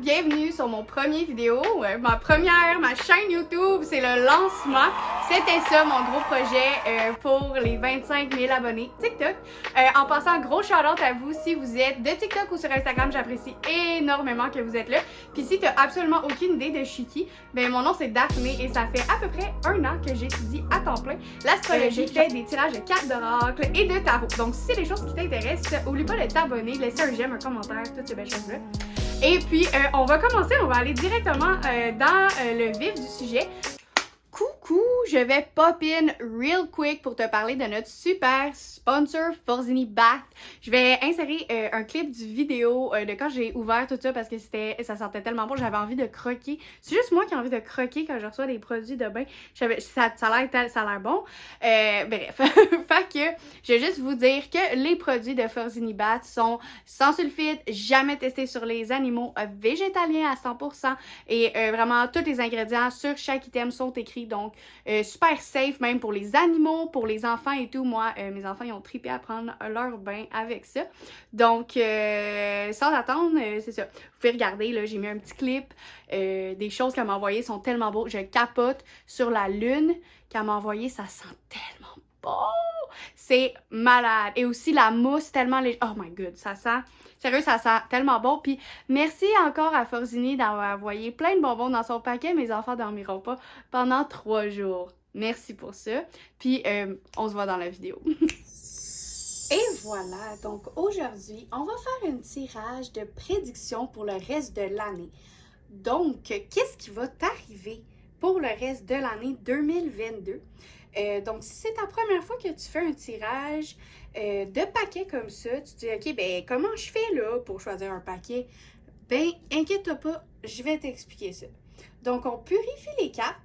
bienvenue sur mon premier vidéo, ma chaîne YouTube, c'est le lancement. C'était ça mon gros projet pour les 25 000 abonnés TikTok. En passant, gros shout-out à vous si vous êtes de TikTok ou sur Instagram, j'apprécie énormément que vous êtes là. Puis si t'as absolument aucune idée de je suis qui, ben mon nom c'est Daphné et ça fait à peu près 1 an que j'étudie à temps plein l'astrologie, je fais des tirages de cartes d'oracle et de tarot. Donc si c'est des choses qui t'intéressent, oublie pas de t'abonner, de laisser un j'aime, un commentaire, toutes ces belles choses-là. Et puis, on va commencer, on va aller directement dans le vif du sujet. Coucou, je vais pop in real quick pour te parler de notre super sponsor Forzini Bath. Je vais insérer un clip du vidéo de quand j'ai ouvert tout ça parce que ça sentait tellement bon, j'avais envie de croquer. C'est juste moi qui ai envie de croquer quand je reçois des produits de bain. Ça a l'air bon. Bref, fait que je vais juste vous dire que les produits de Forzini Bath sont sans sulfite, jamais testés sur les animaux, végétaliens à 100% et vraiment tous les ingrédients sur chaque item sont écrits. Donc, super safe même pour les animaux, pour les enfants et tout. Moi, mes enfants, ils ont trippé à prendre leur bain avec ça. Donc, sans attendre, c'est ça. Vous pouvez regarder, là, j'ai mis un petit clip. Des choses qu'elle m'a envoyées sont tellement beaux. Je capote sur la lune qu'elle m'a envoyée. Ça sent tellement beau! C'est malade. Et aussi la mousse tellement légère. Oh my god, ça sent... Sérieux, ça sent tellement bon. Puis merci encore à Forzini d'avoir envoyé plein de bonbons dans son paquet. Mes enfants dormiront pas pendant 3 jours. Merci pour ça. Puis on se voit dans la vidéo. Et voilà, donc aujourd'hui, on va faire un tirage de prédiction pour le reste de l'année. Donc, qu'est-ce qui va t'arriver pour le reste de l'année 2022? Donc, si c'est ta première fois que tu fais un tirage de paquets comme ça, tu te dis, OK, ben comment je fais là pour choisir un paquet? Ben, inquiète-toi pas, je vais t'expliquer ça. Donc, on purifie les cartes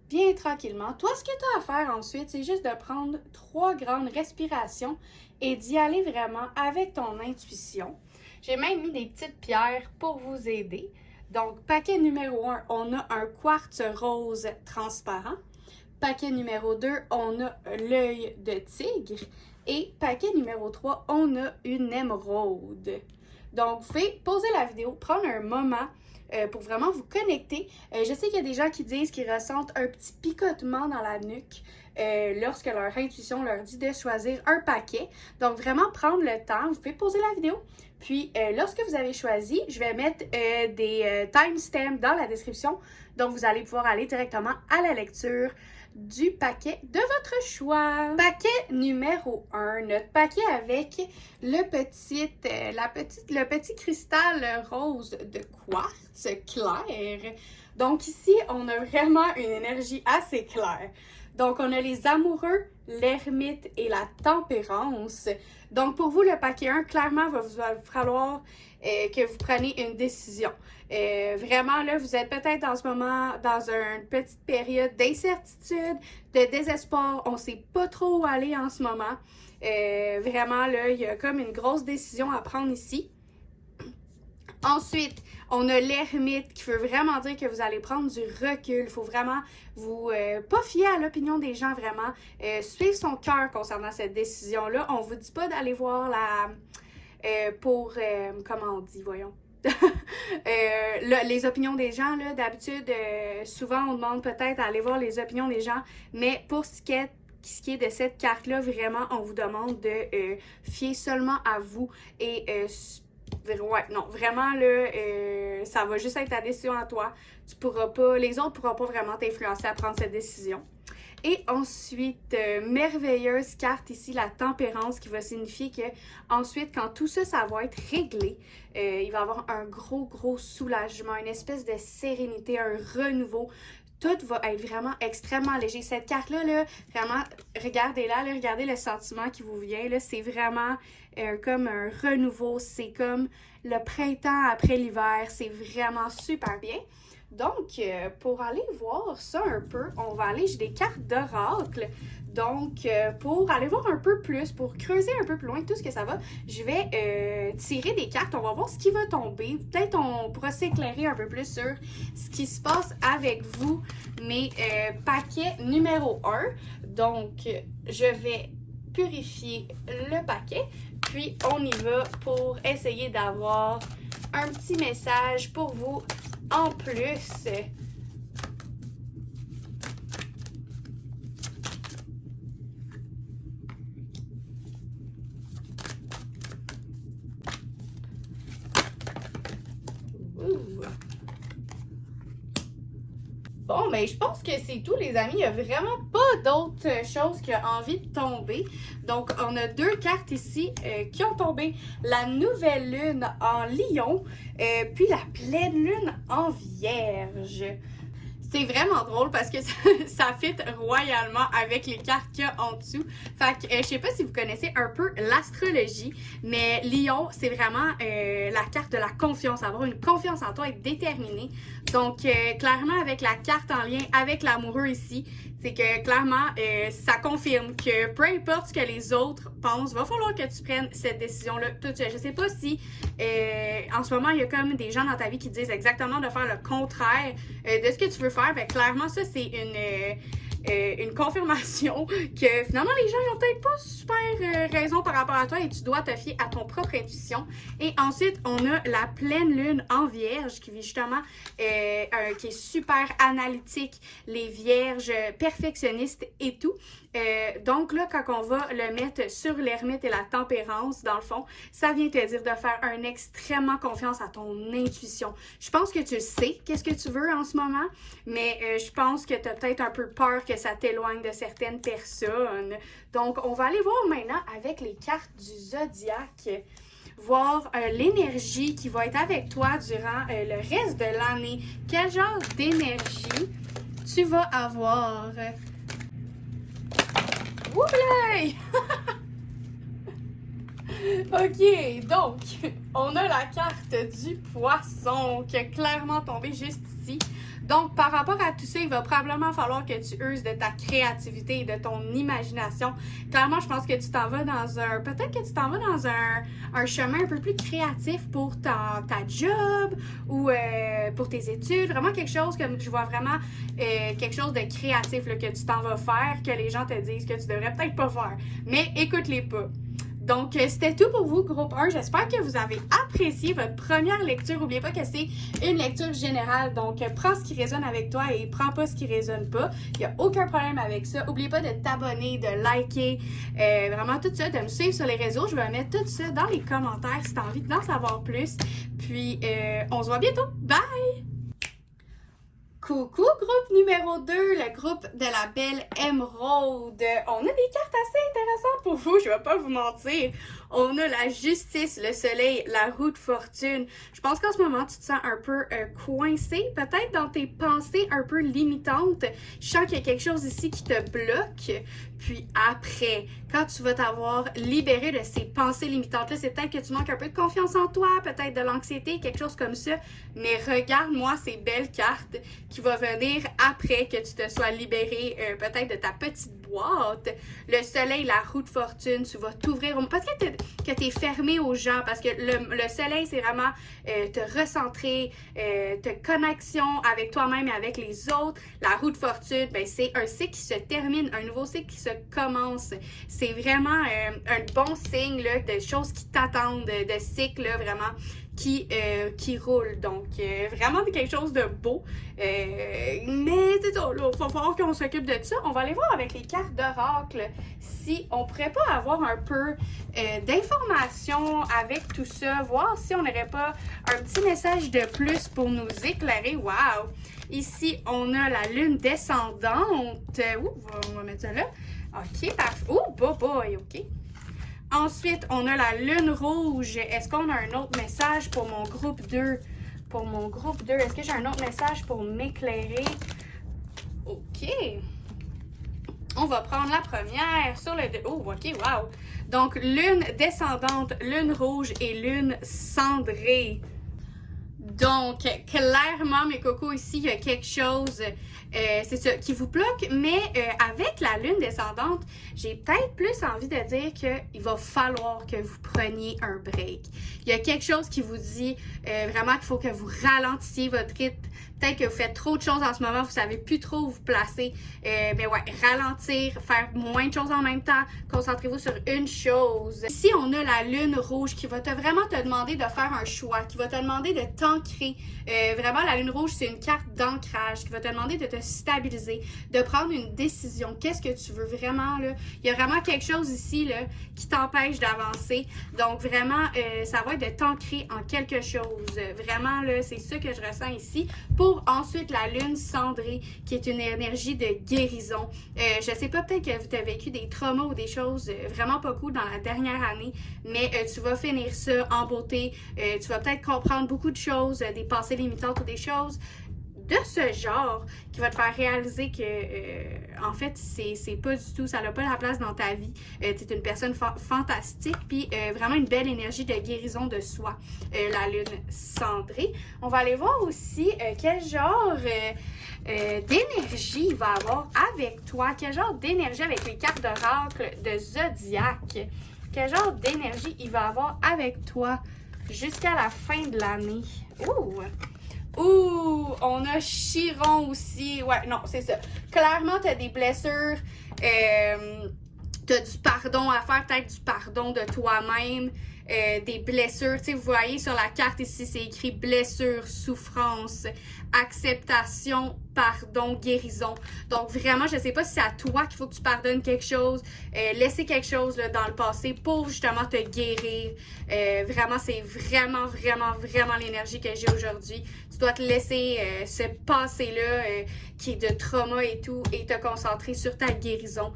bien tranquillement. Toi, ce que tu as à faire ensuite, c'est juste de prendre 3 grandes respirations et d'y aller vraiment avec ton intuition. J'ai même mis des petites pierres pour vous aider. Donc, paquet numéro 1, on a un quartz rose transparent. Paquet numéro 2, on a l'œil de tigre. Et paquet numéro 3, on a une émeraude. Donc, vous pouvez poser la vidéo, prendre un moment pour vraiment vous connecter. Je sais qu'il y a des gens qui disent qu'ils ressentent un petit picotement dans la nuque lorsque leur intuition leur dit de choisir un paquet. Donc, vraiment prendre le temps. Vous pouvez poser la vidéo. Puis, lorsque vous avez choisi, je vais mettre des timestamps dans la description. Donc, vous allez pouvoir aller directement à la lecture du paquet de votre choix. Paquet numéro 1, notre paquet avec le petit cristal rose de quartz clair. Donc ici, on a vraiment une énergie assez claire. Donc on a les amoureux, l'ermite et la tempérance. Donc pour vous, le paquet 1, clairement, va vous falloir que vous preniez une décision. Vraiment, là, vous êtes peut-être en ce moment dans une petite période d'incertitude, de désespoir. On ne sait pas trop où aller en ce moment. Vraiment, là, il y a comme une grosse décision à prendre ici. Ensuite, on a l'ermite qui veut vraiment dire que vous allez prendre du recul. Il faut vraiment vous pas fier à l'opinion des gens, vraiment. Suivre son cœur concernant cette décision-là. On ne vous dit pas d'aller voir comment on dit, voyons. Les opinions des gens, là, d'habitude, souvent on demande peut-être à aller voir les opinions des gens, mais pour ce qui est de cette carte-là, vraiment, on vous demande de fier seulement à vous et ouais, non, vraiment, là, ça va juste être ta décision à toi. Les autres ne pourront pas vraiment t'influencer à prendre cette décision. Et ensuite, merveilleuse carte ici, la tempérance, qui va signifier que ensuite, quand tout ça, ça va être réglé, il va y avoir un gros soulagement, une espèce de sérénité, un renouveau. Tout va être vraiment extrêmement léger. Cette carte-là, là, vraiment, regardez-la, là, regardez le sentiment qui vous vient. Là, c'est vraiment comme un renouveau. C'est comme le printemps après l'hiver. C'est vraiment super bien. Donc, pour aller voir ça un peu, on va aller, j'ai des cartes d'oracle. Donc, pour aller voir un peu plus, pour creuser un peu plus loin tout ce que ça va, je vais tirer des cartes. On va voir ce qui va tomber. Peut-être on pourra s'éclairer un peu plus sur ce qui se passe avec vous. Mais paquet numéro 1. Donc, je vais purifier le paquet. Puis, on y va pour essayer d'avoir un petit message pour vous en plus. Bon, mais je pense que c'est tout, les amis. Il n'y a vraiment pas d'autre chose qui a envie de tomber. Donc, on a 2 cartes ici qui ont tombé. La nouvelle lune en Lion, puis la pleine lune en Vierge. C'est vraiment drôle parce que ça fit royalement avec les cartes qu'il y a en dessous. Fait que je sais pas si vous connaissez un peu l'astrologie, mais Lion, c'est vraiment la carte de la confiance, avoir une confiance en toi, être déterminé. Donc, clairement, avec la carte en lien avec l'amoureux ici, c'est que clairement, ça confirme que peu importe ce que les autres pensent, va falloir que tu prennes cette décision-là tout seul. Je sais pas si en ce moment, il y a comme des gens dans ta vie qui te disent exactement de faire le contraire de ce que tu veux faire. Fait que clairement, ça, c'est une confirmation que finalement les gens n'ont peut-être pas super raison par rapport à toi et tu dois te fier à ton propre intuition. Et ensuite, on a la pleine lune en Vierge qui vit justement qui est super analytique, les Vierges perfectionnistes et tout. Donc là, quand on va le mettre sur l'ermite et la tempérance, dans le fond, ça vient te dire de faire extrêmement confiance à ton intuition. Je pense que tu sais qu'est-ce que tu veux en ce moment, mais je pense que tu as peut-être un peu peur que ça t'éloigne de certaines personnes. Donc, on va aller voir maintenant avec les cartes du zodiaque, voir l'énergie qui va être avec toi durant le reste de l'année. Quel genre d'énergie tu vas avoir? Oulay! Ok, donc, on a la carte du poisson qui a clairement tombé juste ici. Donc, par rapport à tout ça, il va probablement falloir que tu uses de ta créativité et de ton imagination. Clairement, je pense que tu t'en vas dans peut-être que tu t'en vas dans un chemin un peu plus créatif pour ta job ou pour tes études. Vraiment quelque chose que je vois vraiment quelque chose de créatif là, que tu t'en vas faire, que les gens te disent que tu devrais peut-être pas faire. Mais écoute-les pas. Donc, c'était tout pour vous, groupe 1. J'espère que vous avez apprécié votre première lecture. N'oubliez pas que c'est une lecture générale. Donc, prends ce qui résonne avec toi et prends pas ce qui résonne pas. Il n'y a aucun problème avec ça. N'oubliez pas de t'abonner, de liker, vraiment tout ça, de me suivre sur les réseaux. Je vais mettre tout ça dans les commentaires si tu as envie d'en savoir plus. Puis, on se voit bientôt. Bye! Coucou, groupe numéro 2, le groupe de la belle émeraude. On a des cartes assez intéressantes pour vous, je vais pas vous mentir. On a la justice, le soleil, la roue de fortune. Je pense qu'en ce moment, tu te sens un peu coincé, peut-être dans tes pensées un peu limitantes. Je sens qu'il y a quelque chose ici qui te bloque. Puis après, quand tu vas t'avoir libéré de ces pensées limitantes-là, c'est peut-être que tu manques un peu de confiance en toi, peut-être de l'anxiété, quelque chose comme ça. Mais regarde-moi ces belles cartes qui vont venir après que tu te sois libéré peut-être de ta petite boîte. Le soleil, la roue de fortune, tu vas t'ouvrir. Peut-être que tu es fermé aux gens parce que le soleil, c'est vraiment te recentrer, te connexion avec toi-même et avec les autres. La roue de fortune, ben, c'est un cycle qui se termine, un nouveau cycle qui se commence. C'est vraiment un bon signe là, de choses qui t'attendent, de cycles là, vraiment qui roulent. Donc, vraiment quelque chose de beau. Mais c'est ça, là, il va falloir qu'on s'occupe de ça. On va aller voir avec les cartes d'oracle si on pourrait pas avoir un peu d'informations avec tout ça, voir si on n'aurait pas un petit message de plus pour nous éclairer. Wow! Ici, on a la lune descendante. On va mettre ça là. OK, parfait. Oh, boy, OK. Ensuite, on a la lune rouge. Est-ce qu'on a un autre message pour mon groupe 2? Pour mon groupe 2, est-ce que j'ai un autre message pour m'éclairer? OK. On va prendre la première sur le... Oh, OK, wow. Donc, lune descendante, lune rouge et lune cendrée. Donc, clairement, mes cocos, ici, il y a quelque chose, c'est ça, qui vous bloque, mais avec la lune descendante, j'ai peut-être plus envie de dire qu'il va falloir que vous preniez un break. Il y a quelque chose qui vous dit vraiment qu'il faut que vous ralentissiez votre rythme. Peut-être que vous faites trop de choses en ce moment, vous savez plus trop où vous placer. Mais ouais, ralentir, faire moins de choses en même temps. Concentrez-vous sur une chose. Ici, on a la lune rouge qui va vraiment te demander de faire un choix, qui va te demander de t'ancrer. Vraiment, la lune rouge, c'est une carte d'ancrage qui va te demander de te stabiliser, de prendre une décision. Qu'est-ce que tu veux vraiment, là? Il y a vraiment quelque chose ici, là, qui t'empêche d'avancer. Donc, vraiment, ça va être de t'ancrer en quelque chose. Vraiment, là, c'est ça que je ressens ici. Pour ensuite la lune cendrée, qui est une énergie de guérison. Je sais pas, peut-être que tu as vécu des traumas ou des choses vraiment pas cool dans la dernière année, mais tu vas finir ça en beauté. Tu vas peut-être comprendre beaucoup de choses, des pensées limitantes ou des choses de ce genre qui va te faire réaliser que en fait c'est pas du tout, ça n'a pas la place dans ta vie. Tu es une personne fantastique, puis vraiment une belle énergie de guérison de soi, la lune cendrée. On va aller voir aussi quel genre d'énergie il va avoir avec toi, quel genre d'énergie avec les cartes d'oracle de Zodiac, quel genre d'énergie il va avoir avec toi jusqu'à la fin de l'année. Ouh, on a Chiron aussi. Ouais, non, c'est ça. Clairement, tu as des blessures. Tu as du pardon à faire, peut-être du pardon de toi-même. Des blessures. Tu sais, vous voyez sur la carte ici, c'est écrit blessure, souffrance, acceptation, pardon, guérison. Donc vraiment, je sais pas si c'est à toi qu'il faut que tu pardonnes quelque chose, laisser quelque chose là, dans le passé pour justement te guérir. Vraiment, c'est vraiment l'énergie que j'ai aujourd'hui. Tu dois te laisser ce passé-là qui est de trauma et tout et te concentrer sur ta guérison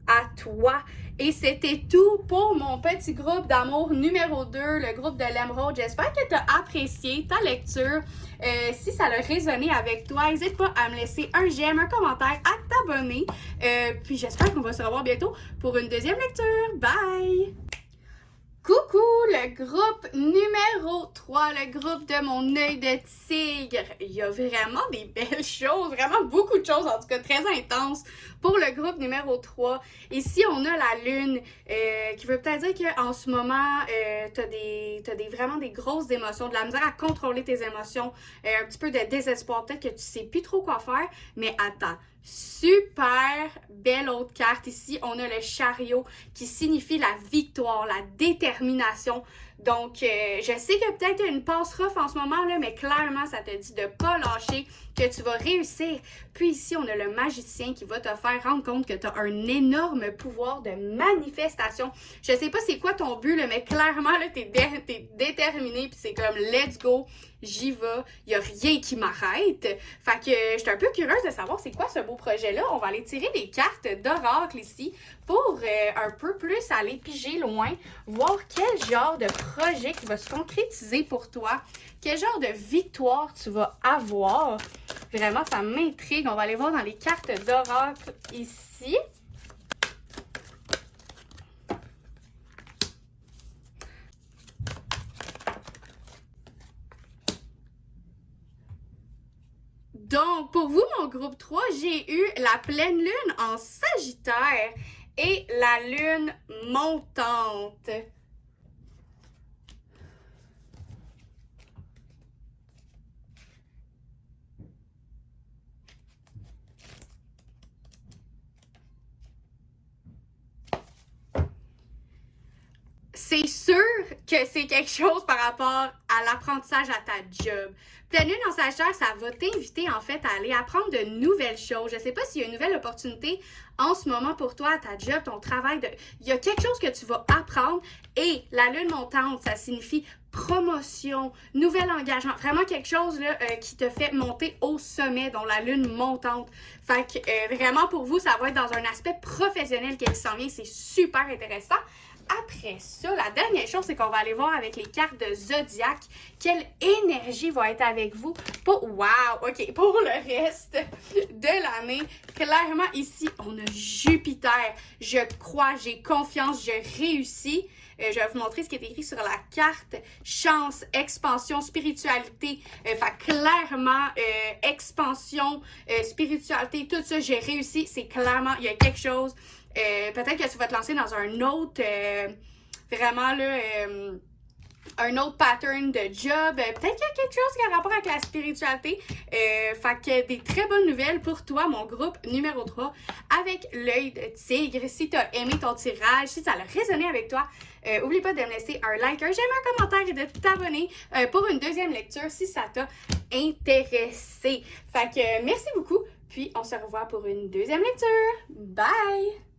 à toi. Et c'était tout pour mon petit groupe d'amour numéro 2, le groupe de l'Émeraude. J'espère que tu as apprécié ta lecture. Si ça a résonné avec toi, n'hésite pas à me laisser un j'aime, un commentaire, à t'abonner. Puis j'espère qu'on va se revoir bientôt pour une deuxième lecture. Bye! Coucou, le groupe numéro 3, le groupe de mon œil de tigre. Il y a vraiment des belles choses, vraiment beaucoup de choses, en tout cas très intenses pour le groupe numéro 3. Ici, on a la lune qui veut peut-être dire qu'en ce moment, t'as vraiment des grosses émotions, de la misère à contrôler tes émotions, un petit peu de désespoir, peut-être que tu sais plus trop quoi faire, mais attends. Super belle autre carte ici, on a le chariot qui signifie la victoire, la détermination. Donc, je sais que peut-être tu as une passe rough en ce moment, là, mais clairement, ça te dit de pas lâcher, que tu vas réussir. Puis ici, on a le magicien qui va te faire rendre compte que tu as un énorme pouvoir de manifestation. Je sais pas c'est quoi ton but, là, mais clairement, là, t'es déterminé, puis c'est comme let's go, j'y vais, il n'y a rien qui m'arrête. Fait que je suis un peu curieuse de savoir c'est quoi ce beau projet-là. On va aller tirer des cartes d'oracle ici pour un peu plus aller piger loin, voir quel genre de projet qui va se concrétiser pour toi, quel genre de victoire tu vas avoir. Vraiment, ça m'intrigue. On va aller voir dans les cartes d'oracle ici. Donc, pour vous, mon groupe 3, j'ai eu la pleine lune en Sagittaire et la lune montante. C'est sûr que c'est quelque chose par rapport à l'apprentissage à ta job. Pleine lune en Sagittaire, ça va t'inviter en fait à aller apprendre de nouvelles choses. Je ne sais pas s'il y a une nouvelle opportunité en ce moment pour toi à ta job, ton travail. Il y a quelque chose que tu vas apprendre et la lune montante, ça signifie promotion, nouvel engagement, vraiment quelque chose là, qui te fait monter au sommet, dont la lune montante. Fait que vraiment pour vous, ça va être dans un aspect professionnel qui s'en vient, c'est super intéressant. Après ça, la dernière chose, c'est qu'on va aller voir avec les cartes de Zodiac quelle énergie va être avec vous pour, wow, ok, pour le reste de l'année. Clairement, ici, on a Jupiter. Je crois, j'ai confiance, je réussis. Je vais vous montrer ce qui est écrit sur la carte. Chance, expansion, spiritualité. Fait clairement, expansion, spiritualité, tout ça, j'ai réussi. C'est clairement, il y a quelque chose. Peut-être que tu vas te lancer dans un autre, vraiment là, un autre pattern de job. Peut-être qu'il y a quelque chose qui a rapport avec la spiritualité. Fait que des très bonnes nouvelles pour toi, mon groupe numéro 3, avec l'œil de tigre. Si tu as aimé ton tirage, si ça a résonné avec toi, oublie pas de me laisser un like, un j'aime, un commentaire et de t'abonner pour une deuxième lecture si ça t'a intéressé. Fait que merci beaucoup, puis on se revoit pour une deuxième lecture. Bye!